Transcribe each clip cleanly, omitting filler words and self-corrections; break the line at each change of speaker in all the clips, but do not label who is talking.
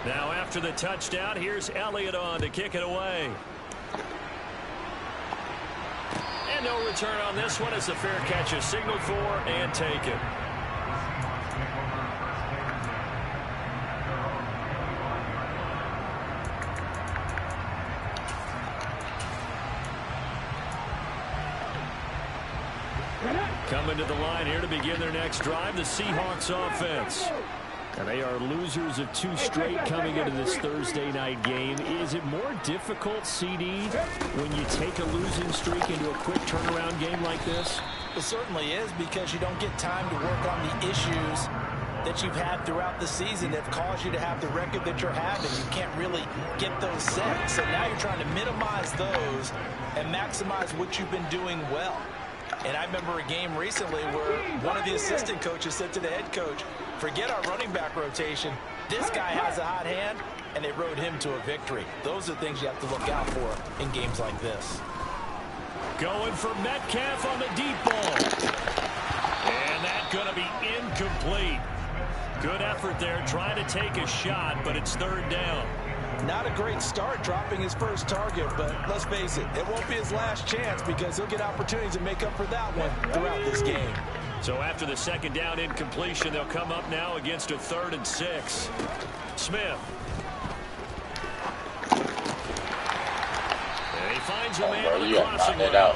Now after the touchdown, here's Elliott on to kick it away. And no return on this one as the fair catch is signaled for and taken. Coming to the line here to begin their next drive, the Seahawks offense. And they are losers of 2 straight coming into this Thursday night game. Is it more difficult, CD, when you take a losing streak into a quick turnaround game like this?
It certainly is, because you don't get time to work on the issues that you've had throughout the season that have caused you to have the record that you're having. You can't really get those set. So now you're trying to minimize those and maximize what you've been doing well. And I remember a game recently where one of the assistant coaches said to the head coach, forget our running back rotation. This guy has a hot hand, and they rode him to a victory. Those are things you have to look out for in games like this.
Going for Metcalf on the deep ball. And that's going to be incomplete. Good effort there, trying to take a shot, but it's 3rd down.
Not a great start dropping his first target, but let's face it, it won't be his last chance because he'll get opportunities to make up for that one throughout this game.
So after the 2nd down incompletion, they'll come up now against a 3rd and 6. Smith. And he finds a man on the crossing route.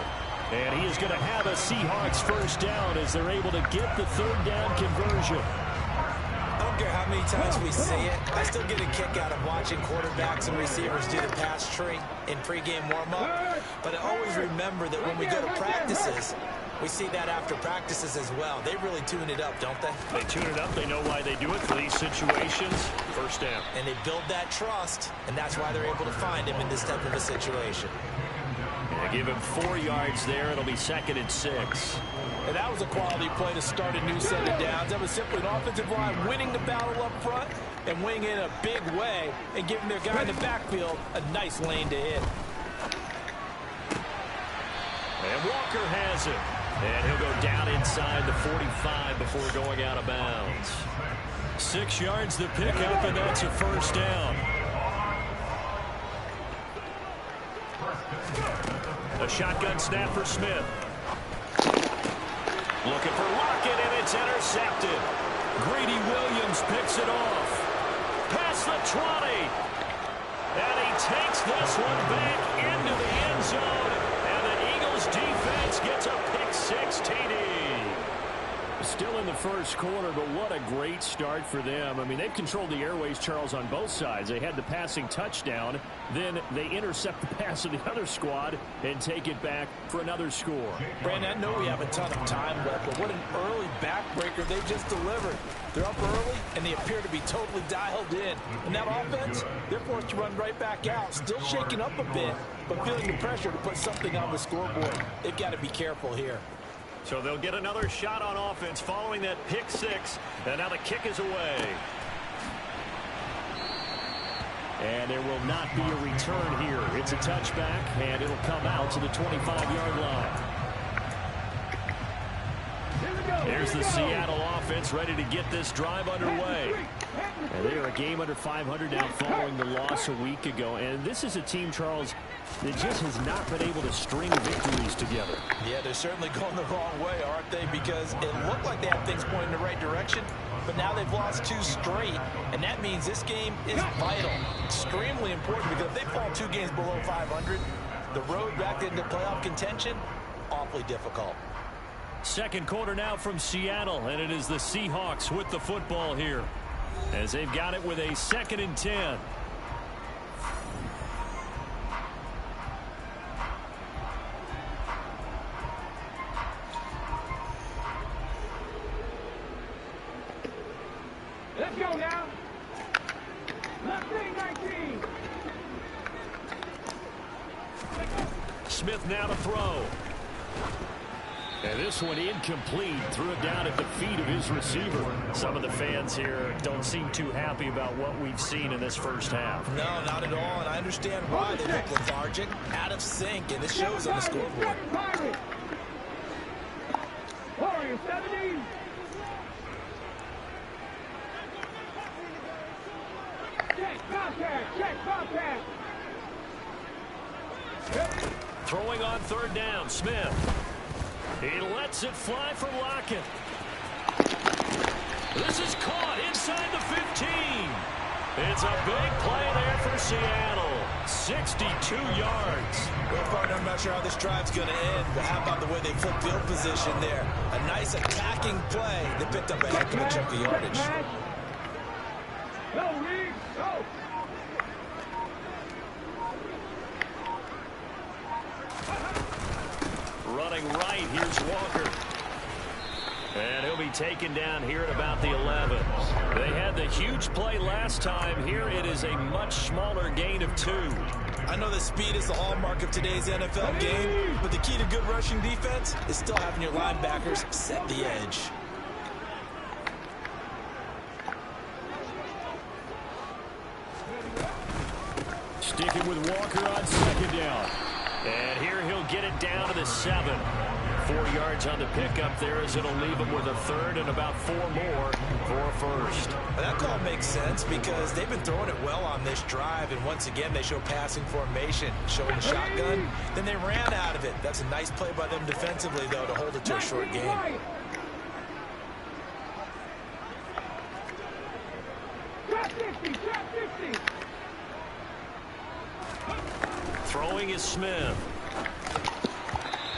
And he is going to have a Seahawks 1st down as they're able to get the 3rd down conversion.
I don't care how many times we see it, I still get a kick out of watching quarterbacks and receivers do the pass tree in pregame warm-up. But I always remember that when we go to practices, we see that after practices as well. They really tune it up, don't they?
They tune it up. They know why they do it for these situations. 1st down.
And they build that trust, and that's why they're able to find him in this type of a situation.
They give him 4 yards there. It'll be 2nd and 6.
And that was a quality play to start a new set of downs. That was simply an offensive line winning the battle up front and winning in a big way and giving their guy in the backfield a nice lane to hit.
And Walker has it. And he'll go down inside the 45 before going out of bounds. 6 yards the pickup, and that's a 1st down. A shotgun snap for Smith. Looking for Lockett, and it's intercepted. Greedy Williams picks it off. Past the 20. And he takes this one back into the end zone. And the Eagles defense gets a pick-6 TD. Still in the 1st quarter, but what a great start for them. I mean, they've controlled the airways, Charles, on both sides. They had the passing touchdown. Then they intercept the pass of the other squad and take it back for another score.
Brandon, I know we have a ton of time left, but what an early backbreaker they just delivered. They're up early, and they appear to be totally dialed in. And that offense, they're forced to run right back out, still shaking up a bit, but feeling the pressure to put something on the scoreboard. They've got to be careful here.
So they'll get another shot on offense following that pick-6. And now the kick is away. And there will not be a return here. It's a touchback, and it'll come out to the 25-yard line. Here's the Seattle offense ready to get this drive underway. And they are a game under 500 now following the loss a week ago. And this is a team, Charles, that just has not been able to string victories together.
Yeah, they're certainly going the wrong way, aren't they? Because it looked like they had things pointing in the right direction, but now they've lost 2 straight, and that means this game is vital, extremely important, because if they fall 2 games below 500, the road back into playoff contention, awfully difficult.
2nd quarter now from Seattle, and it is the Seahawks with the football here as they've got it with a 2nd and 10.
Let's go now. Left wing 19.
Smith now to throw. And this one incomplete. Threw it down at the feet of his receiver. Some of the fans here don't seem too happy about what we've seen in this 1st half.
No, not at all. And I understand why. They look lethargic, out of sync, and it shows on the scoreboard.
Warrior 70. Check contact.
Throwing on third down, Smith. He lets it fly for Lockett. This is caught inside the 15. It's a big play there for Seattle. 62 yards.
Well, partner, I'm not sure how this drive's going to end, but how about the way they flipped field position there? A nice attacking play. They picked up a heck of a chunk of yardage.
Go, Reed, go.
Running right, here's Walker. And he'll be taken down here at about the 11. They had the huge play last time. Here it is a much smaller gain of 2.
I know that speed is the hallmark of today's NFL game, but the key to good rushing defense is still having your linebackers set the edge.
Sticking with Walker on second down. And here he'll get it down to the 7. 4 yards on the pickup there as it'll leave him with a third and about 4 more for a first.
That call makes sense because they've been throwing it well on this drive, and once again they show passing formation, showing the shotgun. Then they ran out of it. That's a nice play by them defensively, though, to hold it to a short game.
Throwing is Smith.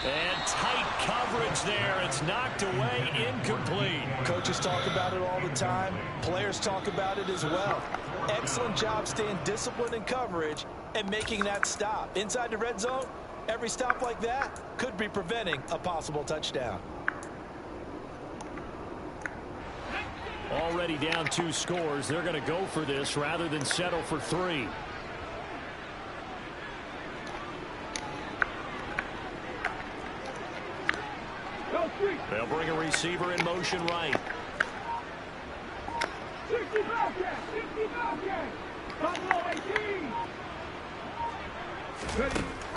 And tight coverage there. It's knocked away, incomplete.
Coaches talk about it all the time. Players talk about it as well. Excellent job staying disciplined in coverage and making that stop. Inside the red zone, every stop like that could be preventing a possible touchdown.
Already down 2 scores. They're going to go for this rather than settle for 3. They'll bring a receiver in motion right.
60 Bobcat! 60 Bobcat! Buffalo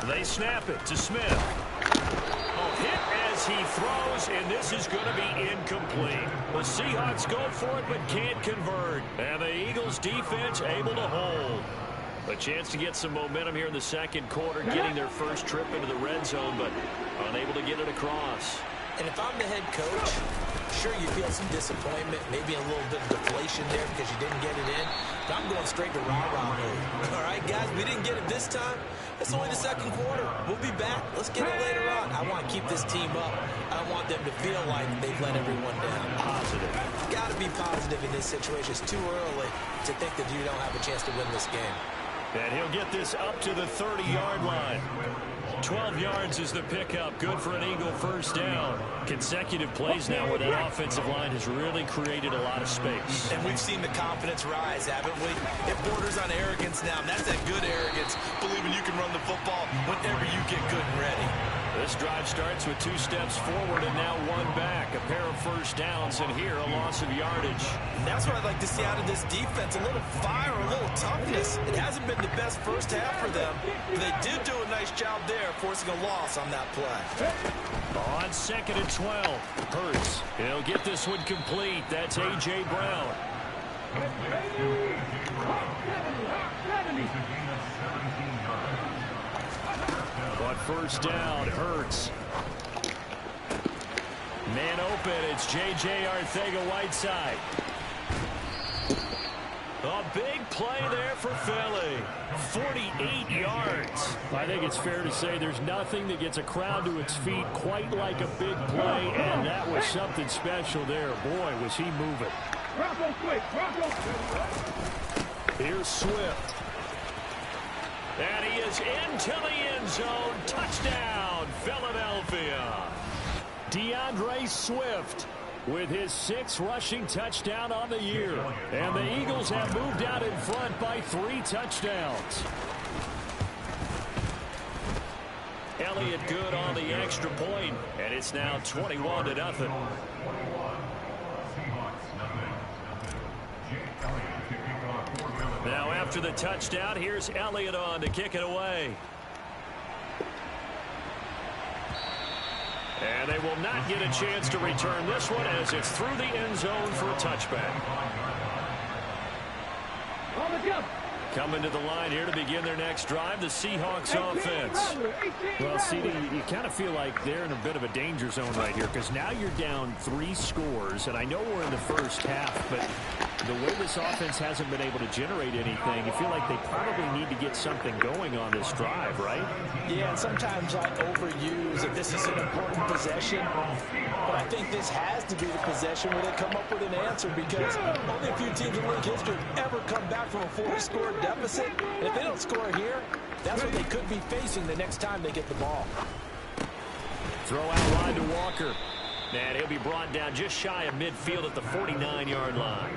18!
They snap it to Smith. Oh, hit as he throws, and this is going to be incomplete. The Seahawks go for it but can't convert. And the Eagles defense able to hold. A chance to get some momentum here in the second quarter, getting their first trip into the red zone, but unable to get it across.
And if I'm the head coach, sure you feel some disappointment, maybe a little bit of deflation there because you didn't get it in. But I'm going straight to rah-rah mode. All right, guys, we didn't get it this time. It's only the second quarter. We'll be back. Let's get it later on. I want to keep this team up. I want them to feel like they've let everyone down.
Positive.
Got to be positive in this situation. It's too early to think that you don't have a chance to win this game.
And he'll get this up to the 30-yard line. 12 yards is the pickup. Good for an Eagle first down. Consecutive plays now where that offensive line has really created a lot of space.
And we've seen the confidence rise, haven't we? It borders on arrogance now, and that's that good arrogance, believing you can run the football whenever you get good and ready.
This drive starts with 2 steps forward and now 1 back. A pair of first downs, and here a loss of yardage.
And that's what I'd like to see out of this defense, a little fire, a little toughness. It hasn't been the best first half for them, but they did do a nice job there, forcing a loss on that play.
On 2nd and 12, Hurts. He'll get this one complete. That's A.J. Brown. On first down, Hurts. Man open, it's J.J. Arcega-Whiteside. A big play there for Philly. 48 yards. I think it's fair to say there's nothing that gets a crowd to its feet quite like a big play, and that was something special there. Boy, was he moving. Here's Swift. And he is into the end zone. Touchdown, Philadelphia. DeAndre Swift with his 6th rushing touchdown on the year. And the Eagles have moved out in front by 3 touchdowns. Elliott good on the extra point, and it's now 21-0. Now after the touchdown, here's Elliott on to kick it away. And they will not get a chance to return this one as it's through the end zone for a touchback.
On the jump.
Coming to the line here to begin their next drive, the Seahawks offense. Well, CD, you kind of feel like they're in a bit of a danger zone right here because now you're down 3 scores, and I know we're in the first half, but the way this offense hasn't been able to generate anything, you feel like they probably need to get something going on this drive, right?
Yeah, and sometimes I overuse that this is an important possession, but I think this has to be the possession where they come up with an answer because only a few teams in league history have ever come back from a 40-score deficit. And if they don't score here, that's what they could be facing the next time they get the ball.
Throw out line to Walker. And he'll be brought down just shy of midfield at the 49-yard line.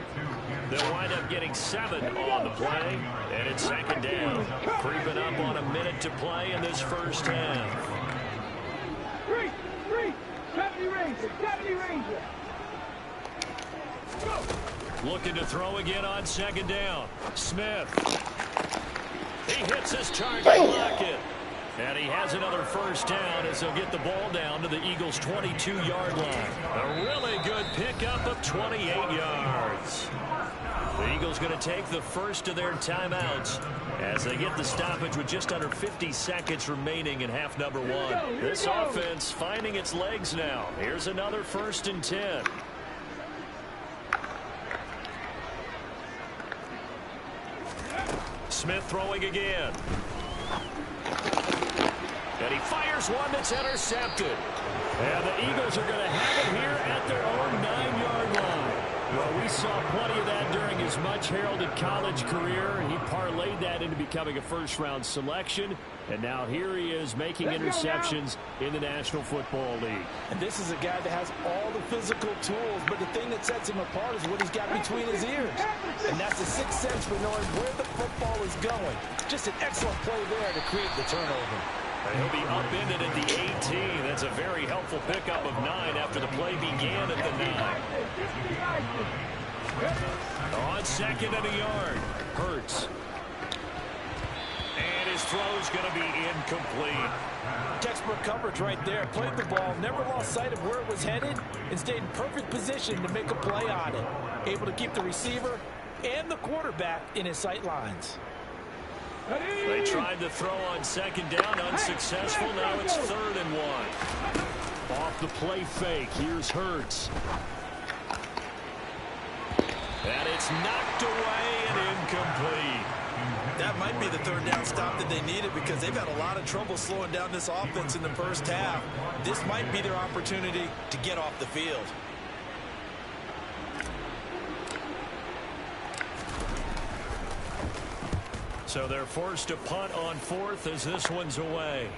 They'll wind up getting 7 on the play. And it's second down. Creeping up on a minute to play in this first half.
70 Ranger. Go.
Looking to throw again on second down. Smith. He hits his target. Lockett. And he has another first down as he'll get the ball down to the Eagles' 22-yard line. A really good pickup of 28 yards. The Eagles going to take the first of their timeouts as they get the stoppage with just under 50 seconds remaining in half number 1. This offense finding its legs now. Here's another 1st and 10. Smith throwing again. And he fires one that's intercepted. And the Eagles are going to have it here at their own 9-yard line. Well, we saw plenty of that during his much-heralded college career. He parlayed that into becoming a first-round selection. And now here he is making interceptions in the National Football League.
And this is a guy that has all the physical tools, but the thing that sets him apart is what he's got between his ears. And that's the sixth sense for knowing where the football is going. Just an excellent play there to create the turnover.
And he'll be upended at the 18. That's a very helpful pickup of 9 after the play began at the 9. On second and a yard. Hurts. And his throw's going to be incomplete.
Textbook coverage right there. Played the ball, never lost sight of where it was headed, and stayed in perfect position to make a play on it. Able to keep the receiver and the quarterback in his sight lines.
They tried to throw on second down, unsuccessful. Now it's 3rd and 1. Off the play fake, here's Hurts. And it's knocked away and incomplete.
That might be the 3rd down stop that they needed because they've had a lot of trouble slowing down this offense in the first half. This might be their opportunity to get off the field.
So they're forced to punt on 4th as this one's away.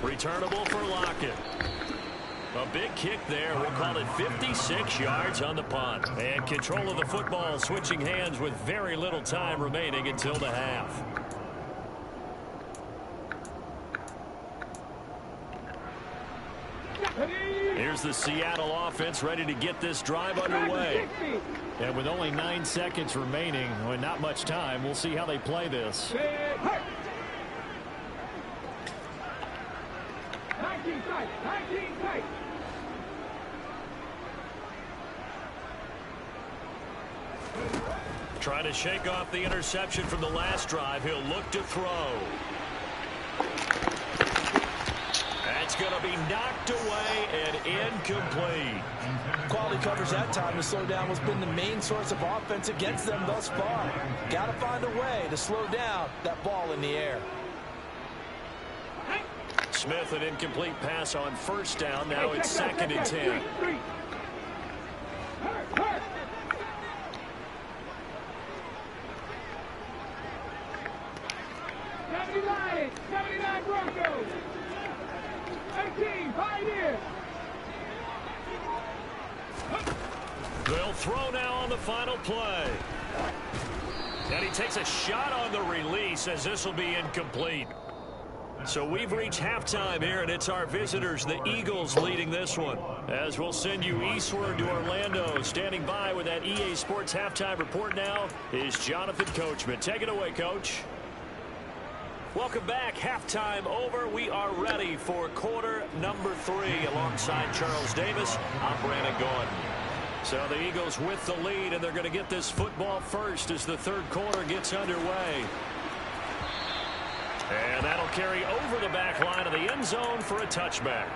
Returnable for Lockett. A big kick there. We'll call it 56 yards on the punt. And control of the football switching hands with very little time remaining until the half. Here's the Seattle offense ready to get this drive underway. And with only 9 seconds remaining, well, not much time, we'll see how they play this.
19 tight.
Trying to shake off the interception from the last drive. He'll look to throw. That's going to be knocked away and incomplete.
Quality coverage that time to slow down what's been the main source of offense against them thus far. Got to find a way to slow down that ball in the air.
Smith, an incomplete pass on 1st down. Now it's 2nd and 10.
'79 Broncos. 18 Pioneers.
They'll throw now on the final play. And he takes a shot on the release as this will be incomplete. So we've reached halftime here, and it's our visitors, the Eagles, leading this one. As we'll send you eastward to Orlando. Standing by with that EA Sports halftime report now is Jonathan Coachman. Take it away, Coach. Welcome back. Halftime over. We are ready for quarter number 3. Alongside Charles Davis, I'm Brandon Gordon. So the Eagles with the lead, and they're going to get this football first as the third quarter gets underway. And that'll carry over the back line of the end zone for a touchback.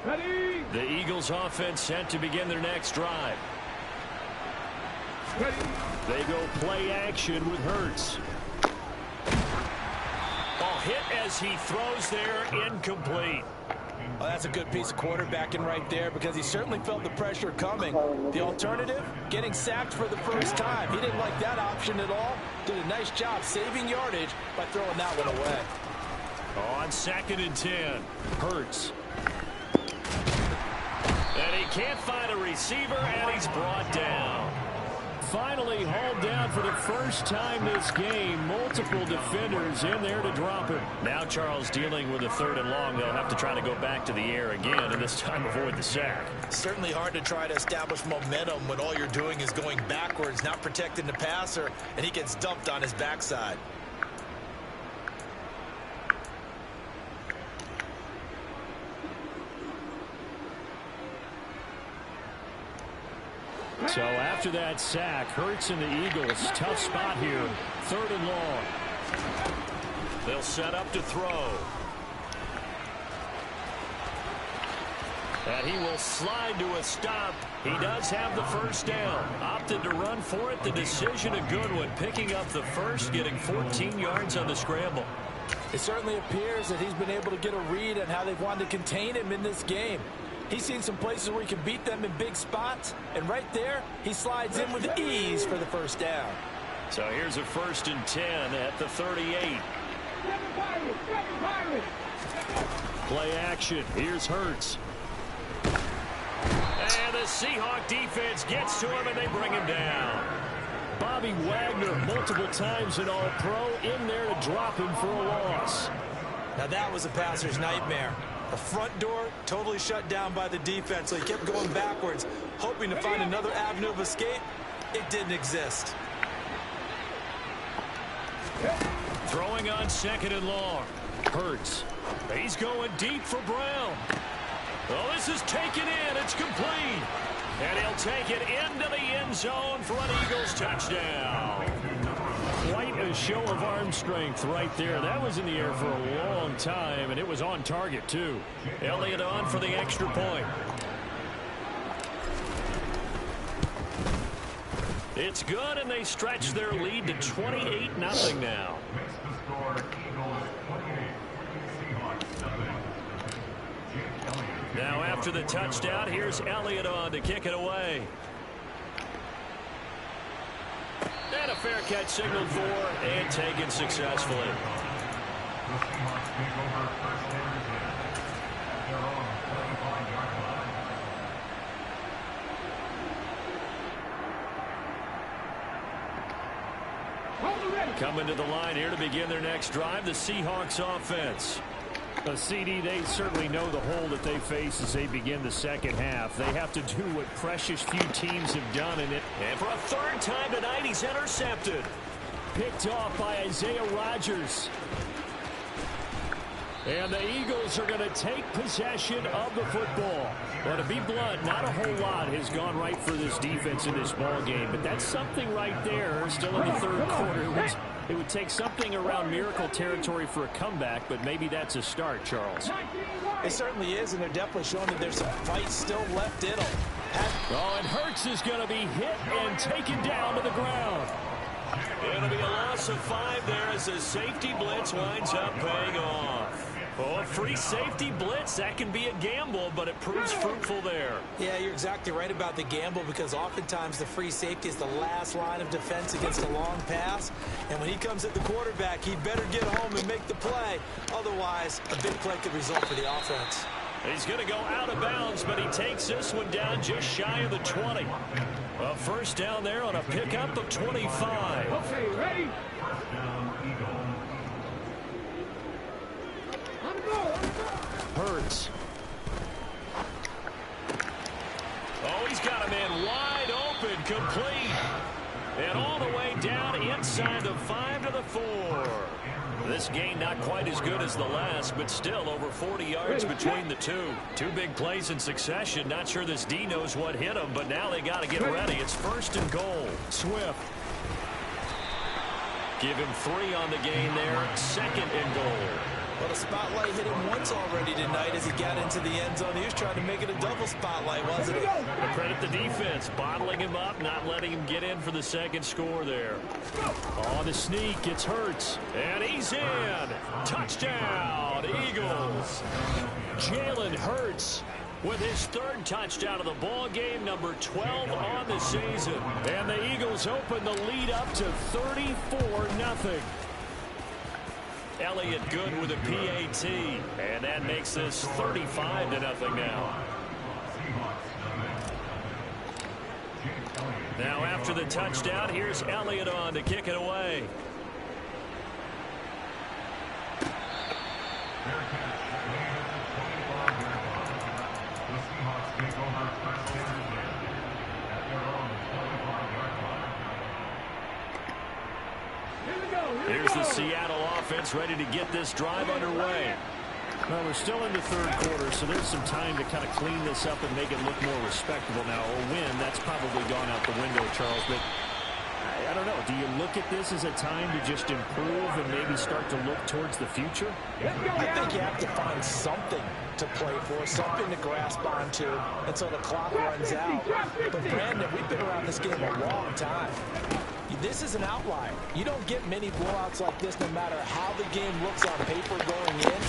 Ready.
The Eagles offense set to begin their next drive.
Ready.
They go play action with Hurts. Ball hit as he throws there, incomplete.
Oh, that's a good piece of quarterbacking right there because he certainly felt the pressure coming. The alternative, getting sacked for the first time. He didn't like that option at all. Did a nice job saving yardage by throwing that one away.
On 2nd and 10, Hurts. And he can't find a receiver, and he's brought down. Finally hauled down for the first time this game. Multiple defenders in there to drop him. Now Charles dealing with a 3rd and long. They'll have to try to go back to the air again, and this time avoid the sack.
Certainly hard to try to establish momentum when all you're doing is going backwards, not protecting the passer, and he gets dumped on his backside.
So after that sack, Hurts and the Eagles, tough spot here. 3rd and long. They'll set up to throw. And he will slide to a stop. He does have the first down. Opted to run for it. The decision a good one. Picking up the first, getting 14 yards on the scramble.
It certainly appears that he's been able to get a read on how they've wanted to contain him in this game. He's seen some places where he can beat them in big spots, and right there, he slides in with ease for the first down.
So here's a 1st and 10 at the 38. Play action. Here's Hurts. And the Seahawk defense gets to him, and they bring him down. Bobby Wagner, multiple times an All-Pro, in there to drop him for a loss.
Now that was a passer's nightmare. The front door totally shut down by the defense, so he kept going backwards, hoping to find another avenue of escape. It didn't exist.
Throwing on 2nd and long. Hurts. He's going deep for Brown. Oh, this is taken in. It's complete. And he'll take it into the end zone for an Eagles touchdown. Quite a show of arm strength right there. That was in the air for a long time, and it was on target, too. Elliott on for the extra point. It's good, and they stretch their lead to 28-0 now. Now after the touchdown, here's Elliott on to kick it away. And a fair catch signaled for and taken successfully. Coming to the line here to begin their next drive, the Seahawks offense. CD, they certainly know the hole that they face as they begin the second half. They have to do what precious few teams have done in it. And for a 3rd time tonight, he's intercepted. Picked off by Isaiah Rodgers. And the Eagles are going to take possession of the football. Well, to be blunt, not a whole lot has gone right for this defense in this ball game, but that's something right there. Still in the 3rd quarter. It would take something around miracle territory for a comeback, but maybe that's a start, Charles.
It certainly is, and they're definitely showing that there's some fight still left in them.
Oh, and Hurts is going to be hit and taken down to the ground. It'll be a loss of 5 there as the safety blitz winds up paying off. Oh, a free safety blitz, that can be a gamble, but it proves fruitful there.
Yeah, you're exactly right about the gamble because oftentimes the free safety is the last line of defense against a long pass. And when he comes at the quarterback, he better get home and make the play. Otherwise, a big play could result for the offense.
He's going to go out of bounds, but he takes this one down just shy of the 20. A 1st down there on a pickup of 25.
Okay, ready?
Hurts. Oh, he's got a man wide open, complete. And all the way down inside the 5 to the 4. This gain not quite as good as the last, but still over 40 yards between the two. Two big plays in succession. Not sure this D knows what hit him, but now they got to get ready. It's 1st and goal. Swift. Give him 3 on the gain there. 2nd and goal.
Well, the spotlight hit him once already tonight as he got into the end zone. He was trying to make it a double spotlight, wasn't he?
But credit the defense, bottling him up, not letting him get in for the 2nd score there. On the sneak, it's Hurts, and he's in. Touchdown, Eagles. Jalen Hurts with his 3rd touchdown of the ball game, number 12 on the season. And the Eagles open the lead up to 34-0. Elliott good with a PAT, and that makes this 35-0 now. Now after the touchdown, here's Elliott on to kick it away. Here's the Seattle offense ready to get this drive underway.
Well, we're still in the 3rd quarter, so there's some time to kind of clean this up and make it look more respectable now. A win, that's probably gone out the window, Charles, but I don't know. Do you look at this as a time to just improve and maybe start to look towards the future?
I think you have to find something to play for, something to grasp onto until the clock runs out. But, Brandon, we've been around this game a long time. This is an outlier. You don't get many blowouts like this no matter how the game looks on paper going in.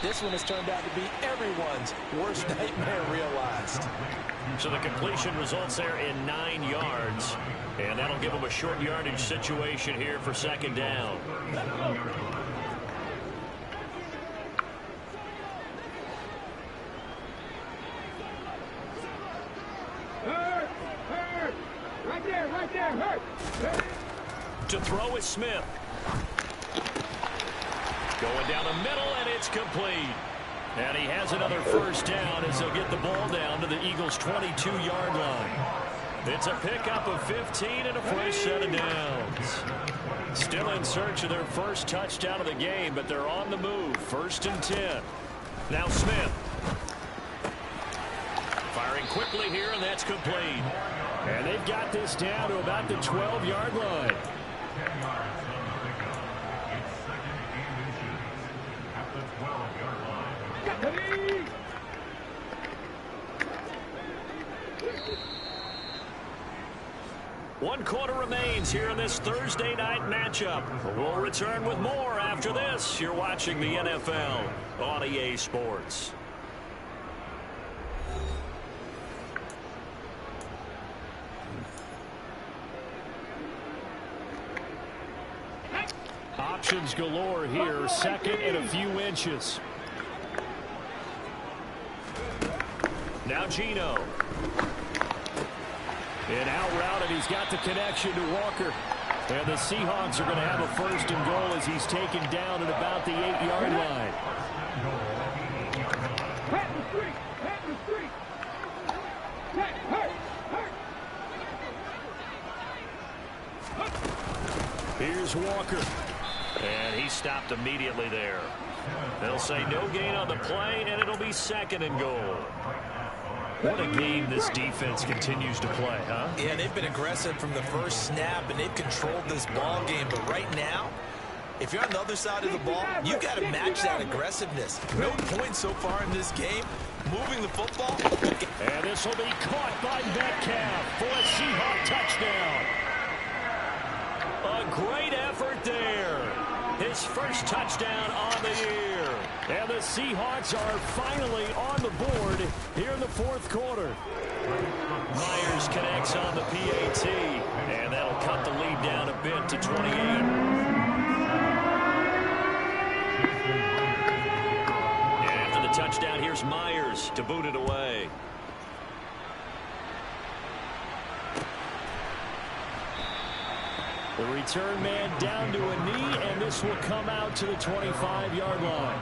This one has turned out to be everyone's worst nightmare realized.
So the completion results there in 9 yards. And that'll give them a short yardage situation here for 2nd down. To throw is Smith. Going down the middle, and it's complete. And he has another 1st down as they'll get the ball down to the Eagles' 22-yard line. It's a pickup of 15 and a fresh set of downs. Still in search of their 1st touchdown of the game, but they're on the move. 1st and 10. Now Smith. Firing quickly here, and that's complete.
And they've got this down to about the 12-yard line.
One quarter remains here in this Thursday night matchup. We'll return with more after this. You're watching the NFL on EA Sports.
Options galore here. 2nd and a few inches.
Now Geno.
And out route, and he's got the connection to Walker. And the Seahawks are going to have a 1st and goal as he's taken down at about the 8-yard line.
Here's Walker. And he stopped immediately there. They'll say no gain on the play, and it'll be 2nd and goal. What a game this defense continues to play, huh?
Yeah, they've been aggressive from the 1st snap, and they've controlled this ball game. But right now, if you're on the other side of the ball, you've got to match that aggressiveness. No points so far in this game. Moving the football.
And this will be caught by Metcalf for a Seahawk touchdown.
A great effort there. His 1st touchdown on the year.
And the Seahawks are finally on the board here in the 4th quarter.
Myers connects on the PAT, and that'll cut the lead down a bit to 28. And after the touchdown, here's Myers to boot it away.
The return man down to a knee, and this will come out to the 25-yard line.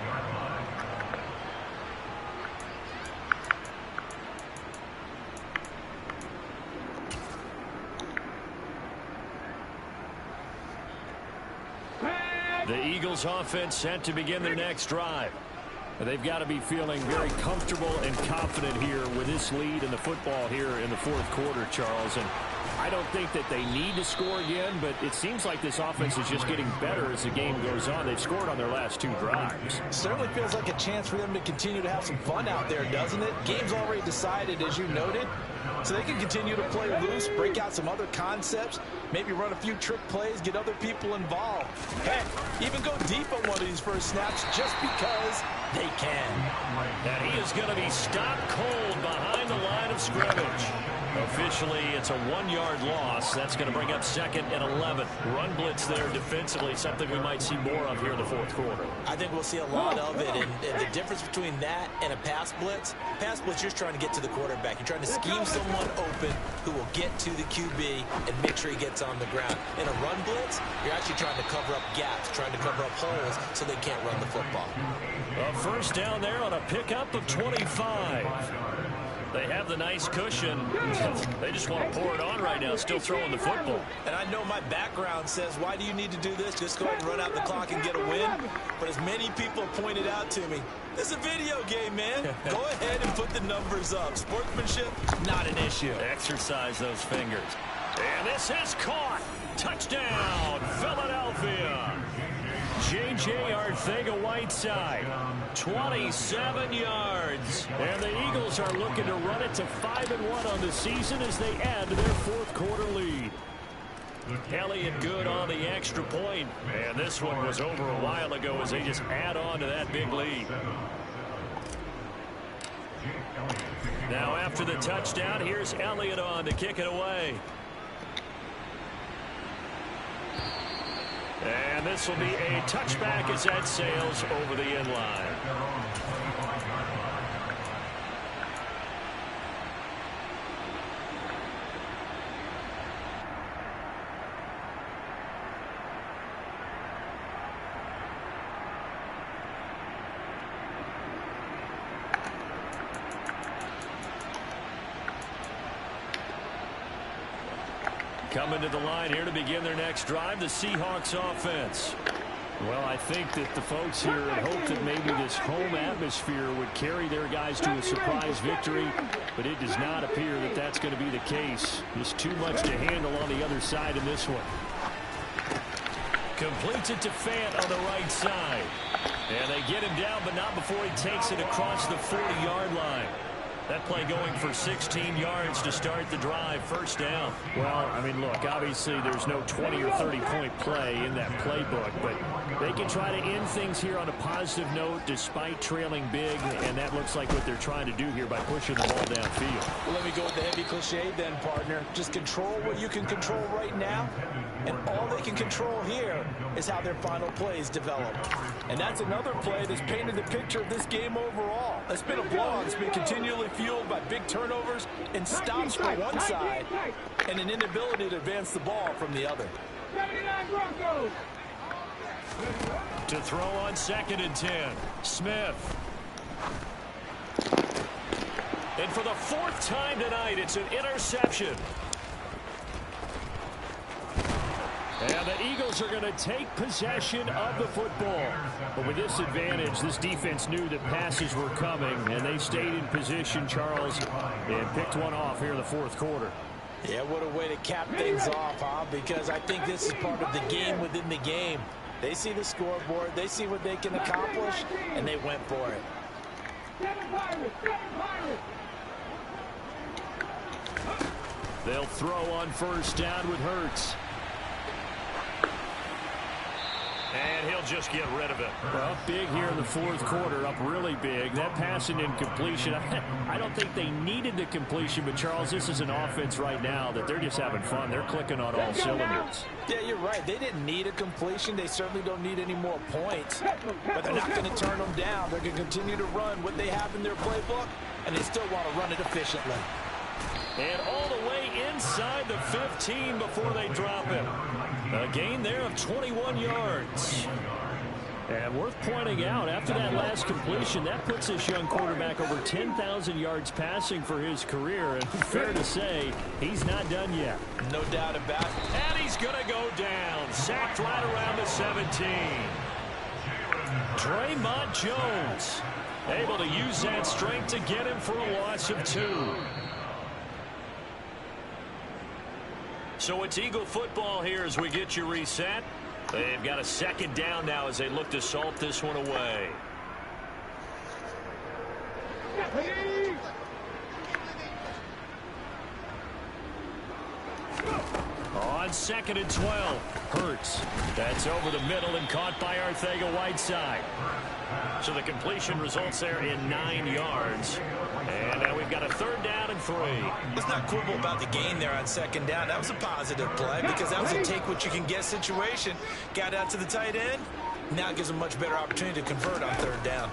The
Eagles offense set to begin their next drive.
They've got to be feeling very comfortable and confident here with this lead in the football here in the fourth quarter, Charles. And I don't think that they need to score again, but it seems like this offense is just getting better as the game goes on. They've scored on their last 2 drives.
Certainly feels like a chance for them to continue to have some fun out there, doesn't it? Game's already decided, as you noted. So they can continue to play loose, break out some other concepts, maybe run a few trick plays, get other people involved. Heck, even go deep on one of these first snaps just because they can.
And he is going to be stopped cold behind the line of scrimmage. Officially, it's a 1-yard loss. That's going to bring up 2nd and 11. Run blitz there defensively, something we might see more of here in the fourth quarter.
I think we'll see a lot of it. And the difference between that and a pass blitz, you're just trying to get to the quarterback. You're trying to scheme someone open who will get to the QB and make sure he gets on the ground. In a run blitz, you're actually trying to cover up gaps, trying to cover up holes so they can't run the football.
A first down there on a pickup of 25. They have the nice cushion. They just want to pour it on right now, still throwing the football.
And I know my background says, why do you need to do this? Just go ahead and run out the clock and get a win. But as many people have pointed out to me, this is a video game, man. Go ahead and put the numbers up. Sportsmanship, not an issue.
Exercise those fingers. And this is caught. Touchdown, Philadelphia. J.J. Arcega-Whiteside, 27 yards. And the Eagles are looking to run it to 5-1 on the season as they add to their fourth quarter lead. Elliott good on the extra point. And this one was over a while ago as they just add on to that big lead. Now after the touchdown, here's Elliott on to kick it away. And this will be a touchback as that sails over the end line. Coming to the line here to begin their next drive, the Seahawks offense. Well, I think that the folks here had hoped that maybe this home atmosphere would carry their guys to a surprise victory, but it does not appear that that's going to be the case. Just too much to handle on the other side in this one. Completes it to Fant on the right side. And they get him down, but not before he takes it across the 40-yard line. That play going for 16 yards to start the drive. First down.
Well, I mean, look, obviously there's no 20 or 30-point play in that playbook, but they can try to end things here on a positive note despite trailing big, and that looks like what they're trying to do here by pushing the ball downfield.
Well, let me go with the heavy cliche then, partner. Just control what you can control right now, and all they can control here is how their final plays develop. And that's another play that's painted the picture of this game overall. It's been a blowout. It's been continually fueled by big turnovers and stops for one side and an inability to advance the ball from the other.
79 Broncos.
To throw on 2nd and 10. Smith. And for the 4th time tonight, it's an interception. And the Eagles are going to take possession of the football. But with this advantage, this defense knew that passes were coming, and they stayed in position, Charles, and picked one off here in the fourth quarter.
Yeah, what a way to cap things off, huh? Because I think this is part of the game within the game. They see the scoreboard, they see what they can accomplish, and they went for it.
They'll throw on first down with Hurts.
And he'll just get rid of it.
Well, big here in the fourth quarter, up really big. That passing incompletion, I don't think they needed the completion, but Charles, this is an offense right now that they're just having fun. They're clicking on all cylinders.
Yeah, you're right. They didn't need a completion. They certainly don't need any more points. But they're not going to turn them down. They're going to continue to run what they have in their playbook, and they still want to run it efficiently.
And all the way inside the 15 before they drop him. A gain there of 21 yards.
And worth pointing out, after that last completion, that puts this young quarterback over 10,000 yards passing for his career. And fair to say, he's not done yet.
No doubt about it.
And he's going to go down. Sacked right around the 17. Draymond Jones able to use that strength to get him for a loss of 2. So it's Eagle football here as we get you reset. They've got a second down now as they look to salt this one away. On 2nd and 12, Hurts. That's over the middle and caught by Arcega-Whiteside. So the completion results there in 9 yards. And now we've got a 3rd down and 3.
Let's not quibble about the gain there on 2nd down. That was a positive play because that was a take-what-you-can-get situation. Got out to the tight end. Now it gives them a much better opportunity to convert on 3rd down.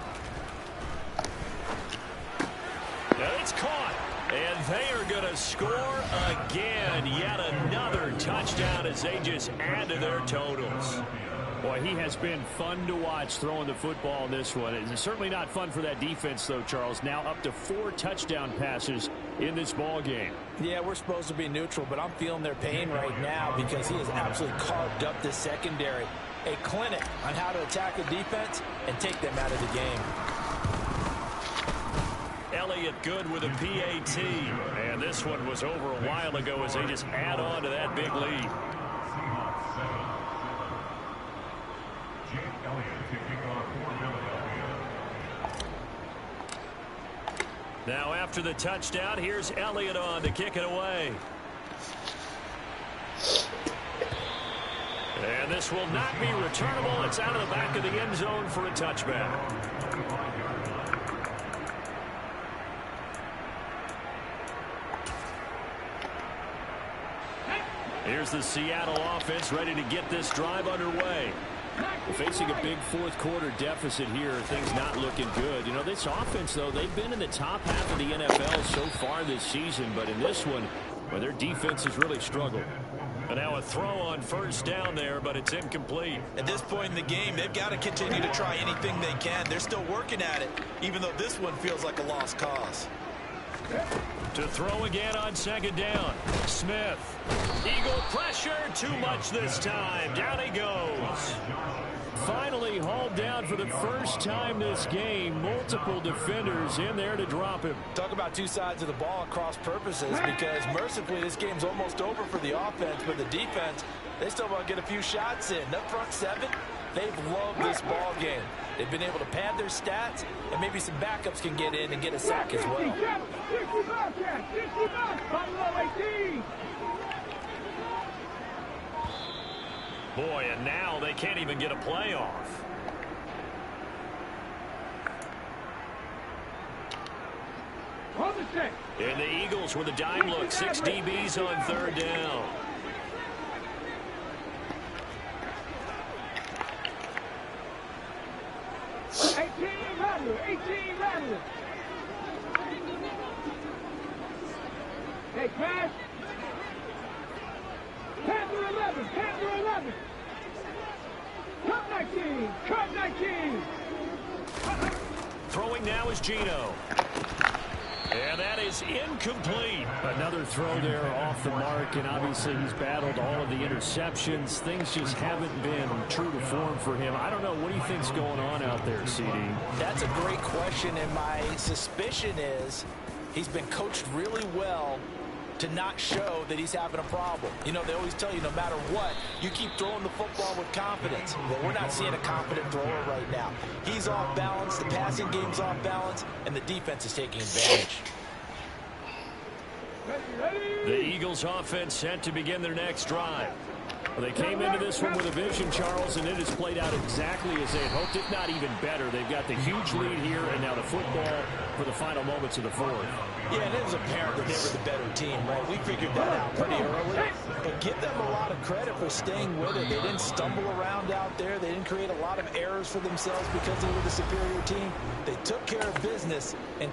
Now it's caught. And they are going to score again. Yet another touchdown as they just add to their totals.
Boy, he has been fun to watch throwing the football in this one. It's certainly not fun for that defense, though, Charles. Now up to 4 touchdown passes in this ball game.
Yeah, we're supposed to be neutral, but I'm feeling their pain right now because he has absolutely carved up this secondary. A clinic on how to attack a defense and take them out of the game.
Elliott good with a PAT. And this one was over a while ago as they just add on to that big lead. Now after the touchdown, here's Elliott on to kick it away. And this will not be returnable. It's out of the back of the end zone for a touchback. Here's the Seattle offense ready to get this drive underway. Well, facing a big 4th quarter deficit here, things not looking good. You know, this offense, though, they've been in the top half of the NFL so far this season, but in this one, well, their defense has really struggled. And now a throw on 1st down there, but it's incomplete.
At this point in the game, they've got to continue to try anything they can. They're still working at it, even though this one feels like a lost cause.
To throw again on 2nd down. Smith. Eagle pressure. Too much this time. Down he goes.
Finally hauled down for the first time this game. Multiple defenders in there to drop him.
Talk about 2 sides of the ball at cross purposes because mercifully this game's almost over for the offense, but the defense, they still want to get a few shots in. Up front 7, they've loved this ball game. They've been able to pad their stats, and maybe some backups can get in and get a sack as well.
Boy, and now they can't even get a play off. And the Eagles with a dime look. 6 DBs on 3rd down.
Hey, pass. Panther 11, Panther 11. Cut 19, cut 19.
Throwing now is Gino. And that is incomplete.
Another throw there off the mark, and obviously he's battled all of the interceptions. Things just haven't been true to form for him. I don't know. What do you think's going on out there, CD?
That's a great question, and my suspicion is he's been coached really well to not show that he's having a problem. You know, they always tell you no matter what, you keep throwing the football with confidence. Well, we're not seeing a confident thrower right now. He's off balance, the passing game's off balance, and the defense is taking advantage.
The Eagles offense set to begin their next drive. Well, they came into this one with a vision, Charles, and it has played out exactly as they had hoped, if not even better. They've got the huge lead here, and now the football for the final moments of the 4th.
Yeah, and it was apparent that they were the better team, right? We figured that out pretty early. But give them a lot of credit for staying with it. They didn't stumble around out there. They didn't create a lot of errors for themselves because they were the superior team. They took care of business and